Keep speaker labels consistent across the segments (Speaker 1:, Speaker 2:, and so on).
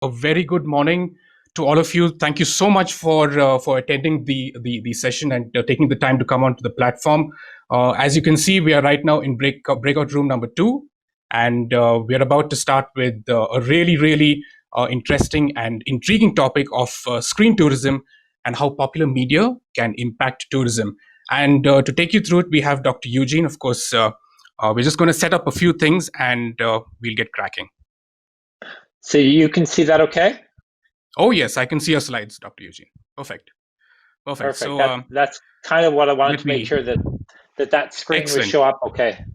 Speaker 1: A very good morning to all of you. Thank you so much for attending the session and taking the time to come onto the platform. As you can see, we are right now in breakout room number 2, and we are about to start with a really interesting and intriguing topic of screen tourism and how popular media can impact tourism. And to take you through it, we have Dr. Eugene. Of course, we're just going to set up a few things and we'll get cracking.
Speaker 2: So you can see that okay?
Speaker 1: Oh, yes, I can see your slides, Dr. Eugene. Perfect. Perfect.
Speaker 2: Perfect.
Speaker 1: So
Speaker 2: That's kind of what I wanted
Speaker 1: let
Speaker 2: to make
Speaker 1: me,
Speaker 2: sure that screen would
Speaker 1: excellent.
Speaker 2: show up okay.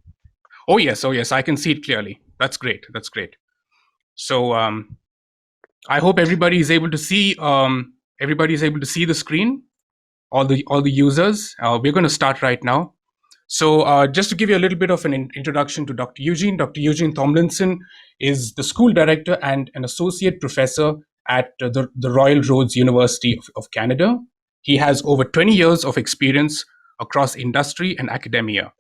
Speaker 1: Oh, yes. Oh, yes. I can see it clearly. That's great. That's great. So I hope everybody is able to see the screen, all the users. We're going to start right now. So just to give you a little bit of an introduction to Dr. Eugene Tomlinson is the school director and an associate professor at the Royal Roads University of Canada. He has over 20 years of experience across industry and academia.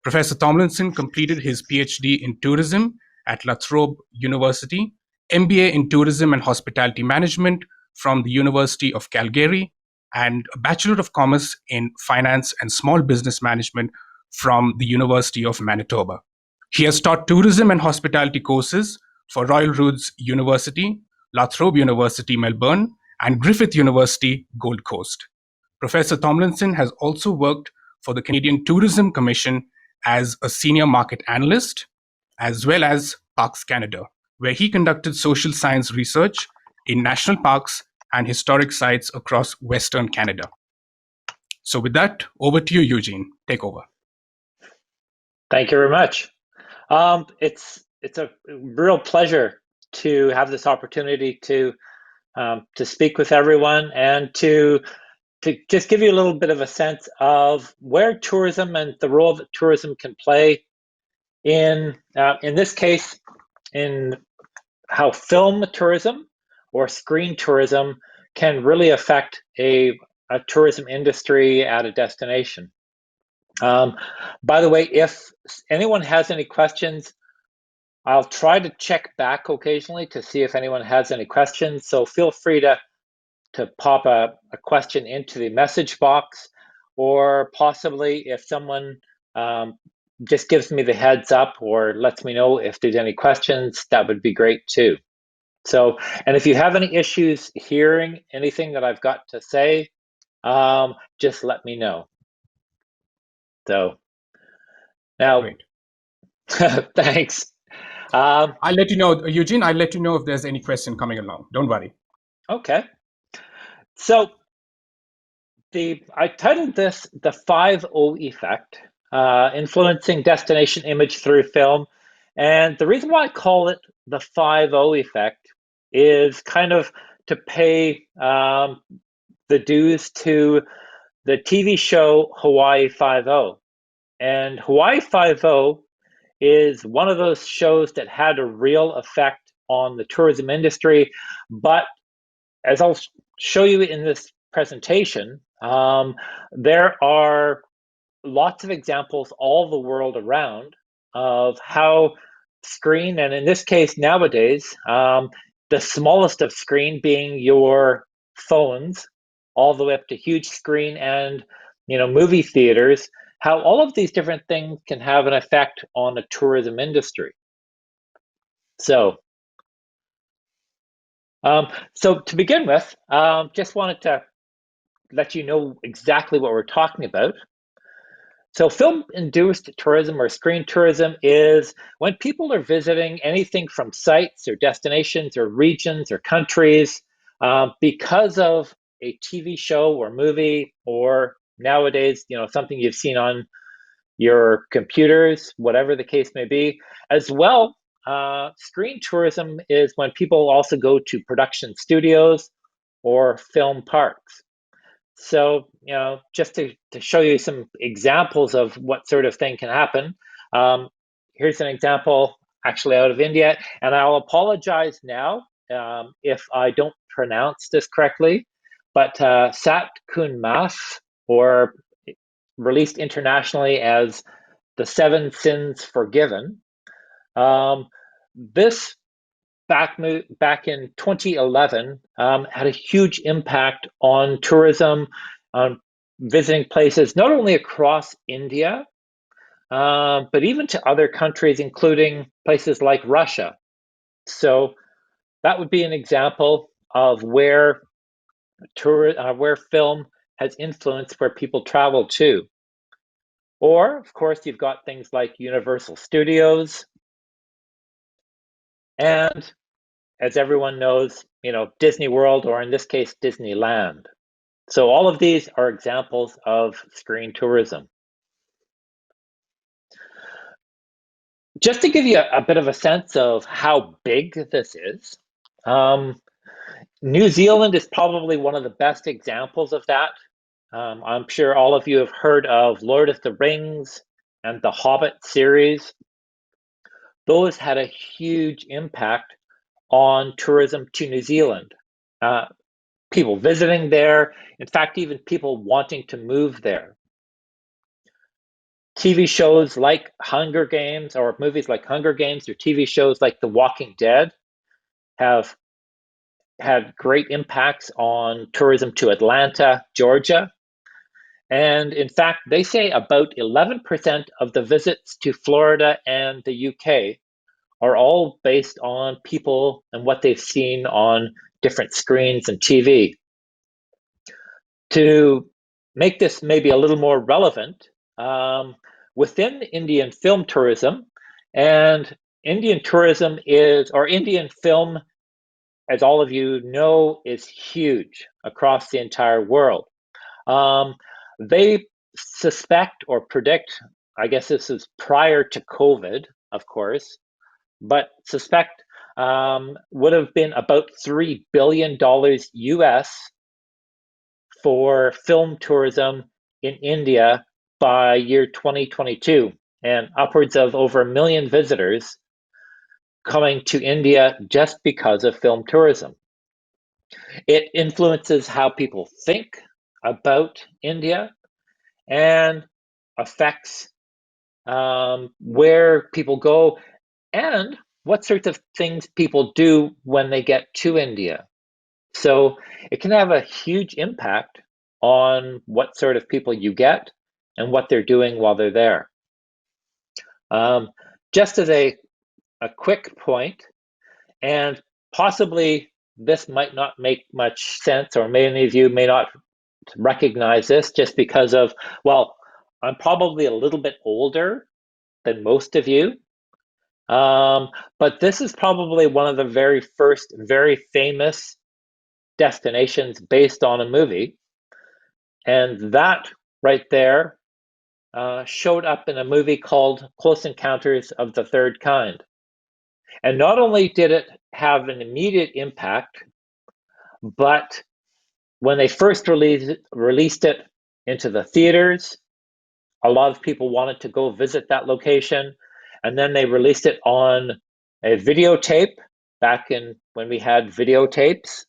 Speaker 1: Professor Tomlinson completed his PhD in tourism at La Trobe University, MBA in tourism and hospitality management from the University of Calgary, and a Bachelor of Commerce in finance and small business management from the University of Manitoba. He has taught tourism and hospitality courses for Royal Roads University, La Trobe University, Melbourne, and Griffith University, Gold Coast. Professor Tomlinson has also worked for the Canadian Tourism Commission as a senior market analyst, as well as Parks Canada, where he conducted social science research in national parks and historic sites across Western Canada. So, with that, over to you, Eugene. Take over.
Speaker 2: Thank you very much. It's a real pleasure to have this opportunity to speak with everyone and to just give you a little bit of a sense of where tourism and the role that tourism can play in this case, in how film tourism or screen tourism can really affect a tourism industry at a destination. By the way, if anyone has any questions, I'll try to check back occasionally to see if anyone has any questions. So feel free to pop a question into the message box, or possibly if someone just gives me the heads up or lets me know if there's any questions, that would be great too. So, and if you have any issues hearing anything that I've got to say, just let me know. So now,
Speaker 1: Great.
Speaker 2: thanks.
Speaker 1: I'll let you know, Eugene. I'll let you know if there's any question coming along. Don't worry.
Speaker 2: Okay. So I titled this the 5-O effect, influencing destination image through film. And the reason why I call it the 5-O effect is kind of to pay the dues to the TV show Hawaii 5-O. And Hawaii 5-O is one of those shows that had a real effect on the tourism industry. But as I'll show you in this presentation, there are lots of examples all the world around of how screen, and in this case nowadays, the smallest of screen being your phones, all the way up to huge screen and movie theaters, how all of these different things can have an effect on the tourism industry. So so to begin with, just wanted to let you know exactly what we're talking about. So film-induced tourism or screen tourism is when people are visiting anything from sites or destinations or regions or countries because of a TV show or movie, or nowadays, something you've seen on your computers, whatever the case may be. As well, screen tourism is when people also go to production studios or film parks. So, just to show you some examples of what sort of thing can happen, here's an example actually out of India, and I'll apologize now if I don't pronounce this correctly, but Sat Kun Math, or released internationally as The Seven Sins Forgiven. This back in 2011 had a huge impact on tourism, on visiting places not only across India, but even to other countries, including places like Russia. So that would be an example of where film has influenced where people travel to. Or, of course, you've got things like Universal Studios, and as everyone knows, Disney World, or in this case, Disneyland. So all of these are examples of screen tourism. Just to give you a bit of a sense of how big this is, um, New Zealand is probably one of the best examples of that. I'm sure all of you have heard of Lord of the Rings and the Hobbit series. Those had a huge impact on tourism to New Zealand. Uh, People visiting there, in fact, even people wanting to move there. TV shows like Hunger Games, or movies like Hunger Games, or TV shows like The Walking Dead have had great impacts on tourism to Atlanta, Georgia. And in fact, they say about 11% of the visits to Florida and the UK are all based on people and what they've seen on different screens and TV. To make this maybe a little more relevant, within Indian film tourism, and Indian tourism is, or Indian film, as all of you know, is huge across the entire world. They suspect or predict, I guess this is prior to COVID, of course, but suspect would have been about $3 billion US for film tourism in India by year 2022, and upwards of over 1 million visitors coming to India just because of film tourism. It influences how people think about India and affects where people go and what sorts of things people do when they get to India. So it can have a huge impact on what sort of people you get and what they're doing while they're there. Um, just as a quick point, and possibly this might not make much sense, or many of you may not recognize this just because of, well, I'm probably a little bit older than most of you. But this is probably one of the very first, very famous destinations based on a movie. And that right there showed up in a movie called Close Encounters of the Third Kind. And not only did it have an immediate impact, but when they first released it into the theaters, a lot of people wanted to go visit that location. And then they released it on a videotape back in when we had videotapes.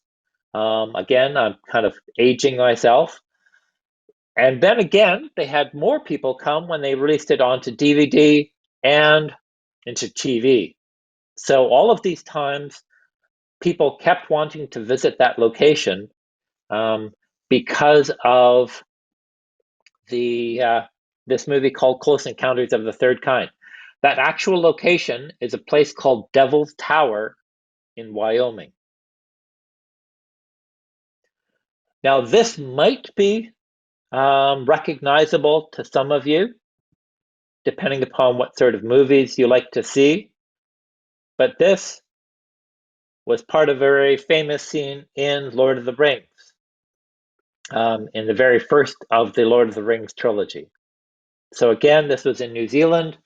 Speaker 2: Again, I'm kind of aging myself. And then again, they had more people come when they released it onto DVD and into TV. So all of these times, people kept wanting to visit that location because of the this movie called Close Encounters of the Third Kind. That actual location is a place called Devil's Tower in Wyoming. Now, this might be recognizable to some of you, depending upon what sort of movies you like to see. But this was part of a very famous scene in Lord of the Rings, in the very first of the Lord of the Rings trilogy. So again, this was in New Zealand.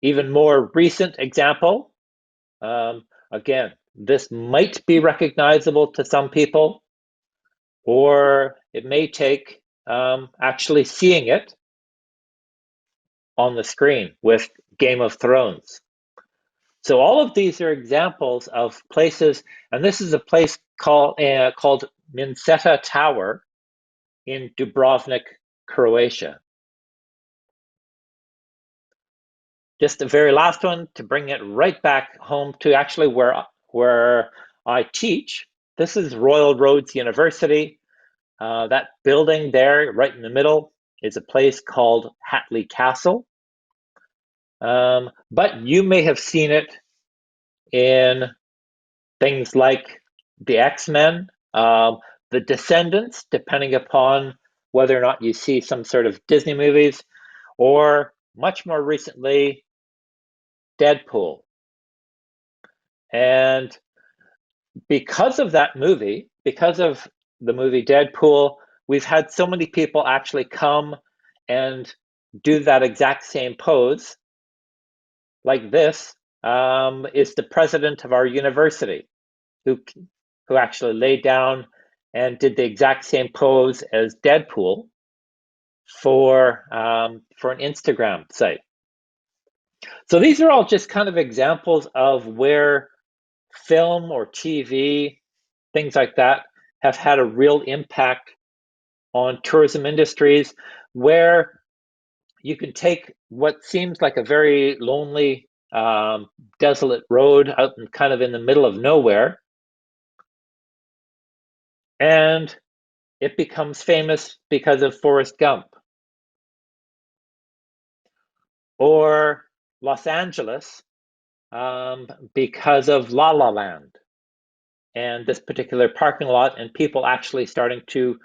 Speaker 2: Even more recent example, again, this might be recognizable to some people, or it may take actually seeing it on the screen with Game of Thrones. So all of these are examples of places, and this is a place called Minseta Tower in Dubrovnik, Croatia. just the very last one to bring it right back home to actually where I teach. This is Royal Roads University. That building there, right in the middle, is a place called Hatley Castle. But you may have seen it in things like the X-Men, the Descendants, depending upon whether or not you see some sort of Disney movies, or much more recently, Deadpool. And because of that movie, because of the movie Deadpool, we've had so many people actually come and do that exact same pose, like this, is the president of our university who actually laid down and did the exact same pose as Deadpool for an Instagram site. So these are all just kind of examples of where film or TV, things like that, have had a real impact on tourism industries, where you can take what seems like a very lonely, desolate road out in, kind of in the middle of nowhere, and it becomes famous because of Forrest Gump. Or Los Angeles, because of La La Land and this particular parking lot, and people actually starting to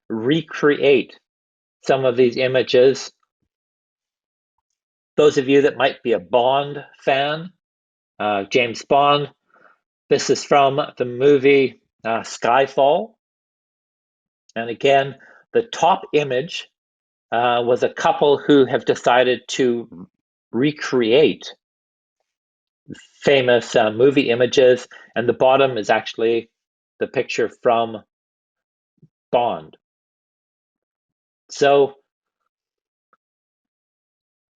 Speaker 2: recreate some of these images. Those of you that might be a Bond fan, James Bond, this is from the movie Skyfall. And again, the top image was a couple who have decided to recreate famous movie images, and the bottom is actually the picture from Bond. So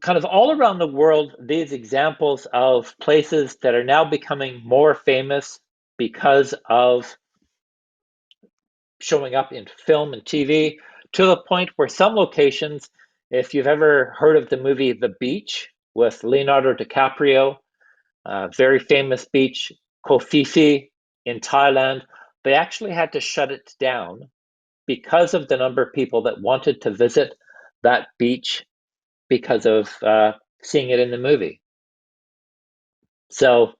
Speaker 2: kind of all around the world, these examples of places that are now becoming more famous because of showing up in film and TV, to the point where some locations, if you've ever heard of the movie The Beach with Leonardo DiCaprio, very famous beach, Koh Phi Phi in Thailand, they actually had to shut it down because of the number of people that wanted to visit that beach because of seeing it in the movie. So,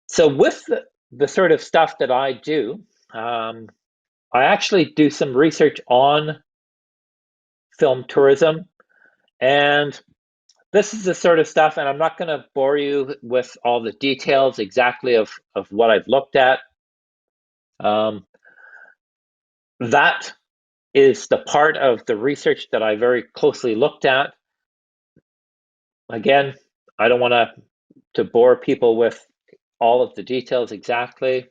Speaker 2: so with the sort of stuff that I do, I actually do some research on film tourism, and this is the sort of stuff, and I'm not going to bore you with all the details exactly of what I've looked at. Um, that is the part of the research that I very closely looked at. Again, I don't want to bore people with all of the details exactly,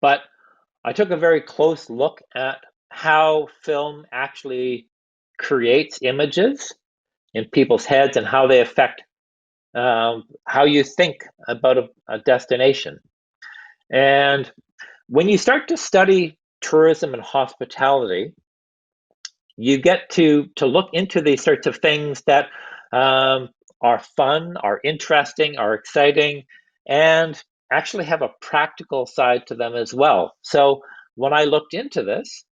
Speaker 2: but I took a very close look at how film actually creates images in people's heads and how they affect how you think about a destination. And when you start to study tourism and hospitality, you get to look into these sorts of things that are fun, are interesting, are exciting, and actually have a practical side to them as well. So when I looked into this,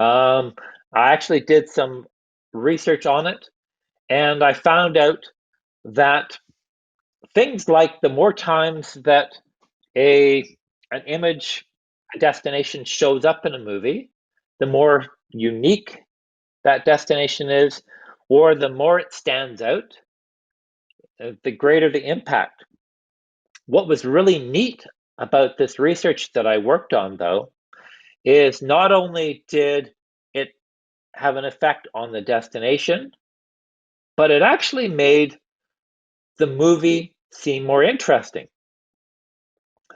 Speaker 2: I actually did some research on it, and I found out that things like the more times that a an image, a destination shows up in a movie, the more unique that destination is, or the more it stands out, the greater the impact. What was really neat about this research that I worked on, though, is not only did it have an effect on the destination, but it actually made the movie seem more interesting.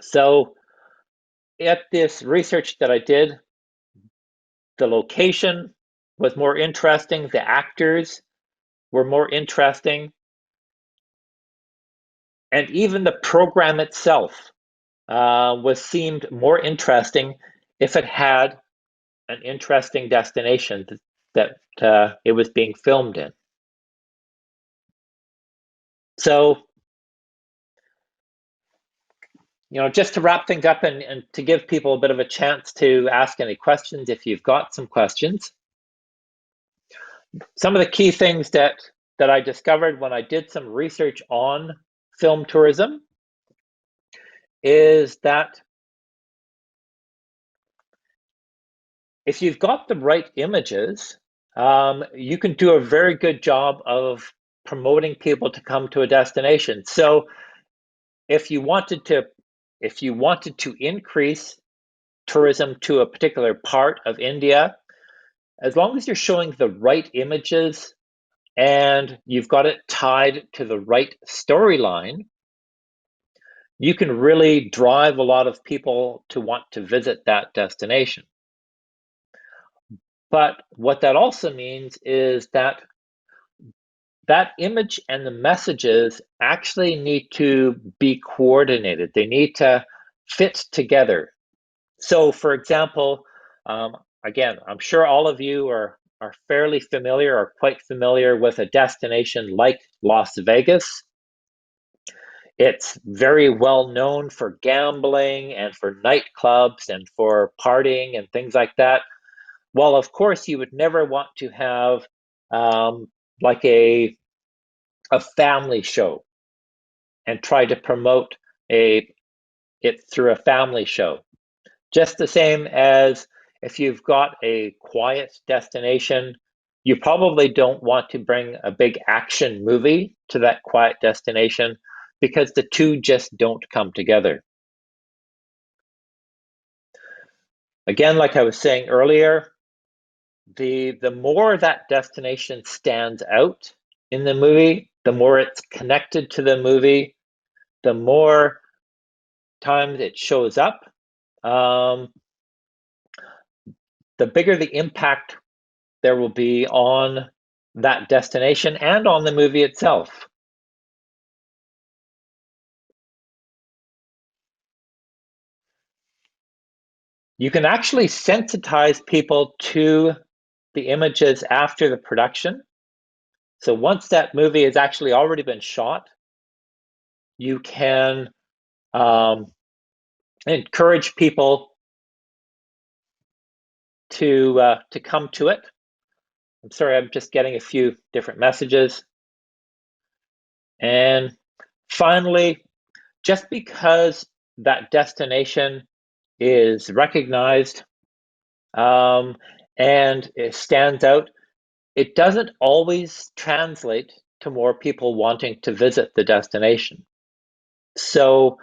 Speaker 2: So, at this research that I did, the location was more interesting, the actors were more interesting, and even the program itself was seemed more interesting if it had an interesting destination that it was being filmed in. So, just to wrap things up and to give people a bit of a chance to ask any questions if you've got some questions. Some of the key things that I discovered when I did some research on film tourism is that if you've got the right images, you can do a very good job of promoting people to come to a destination. So if you wanted to increase tourism to a particular part of India, as long as you're showing the right images and you've got it tied to the right storyline, you can really drive a lot of people to want to visit that destination. But what that also means is that that image and the messages actually need to be coordinated. They need to fit together. So, for example, again, I'm sure all of you are fairly familiar or quite familiar with a destination like Las Vegas. It's very well known for gambling and for nightclubs and for partying and things like that. Well, of course, you would never want to have like a family show and try to promote it through a family show. Just the same as if you've got a quiet destination, you probably don't want to bring a big action movie to that quiet destination because the two just don't come together. Again, like I was saying earlier, the more that destination stands out in the movie, the more it's connected to the movie, the more times it shows up, the bigger the impact there will be on that destination and on the movie itself. You can actually sensitize people to the images after the production. So once that movie has actually already been shot, you can encourage people to come to it. I'm sorry, I'm just getting a few different messages. And finally, just because that destination is recognized and it stands out, it doesn't always translate to more people wanting to visit the destination. So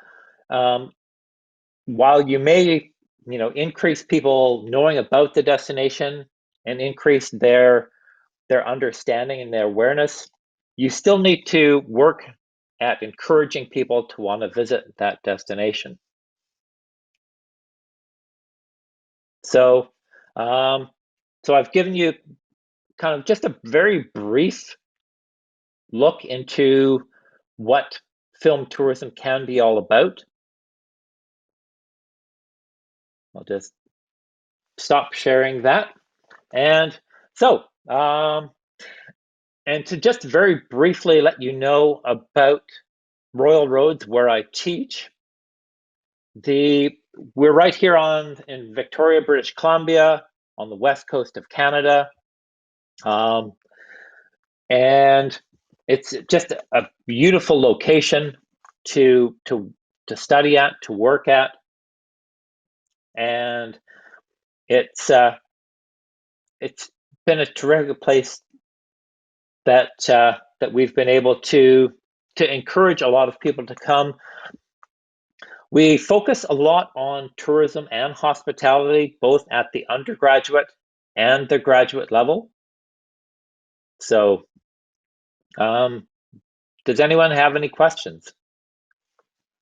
Speaker 2: while you may, increase people knowing about the destination and increase their understanding and their awareness, you still need to work at encouraging people to want to visit that destination. So, so I've given you kind of just a very brief look into what film tourism can be all about. I'll just stop sharing that. And so, and to just very briefly let you know about Royal Roads, where I teach, we're right here in Victoria, British Columbia, on the west coast of Canada, and it's just a beautiful location to study at, to work at, and it's been a terrific place that we've been able to encourage a lot of people to come. We focus a lot on tourism and hospitality, both at the undergraduate and the graduate level. So, does anyone have any questions?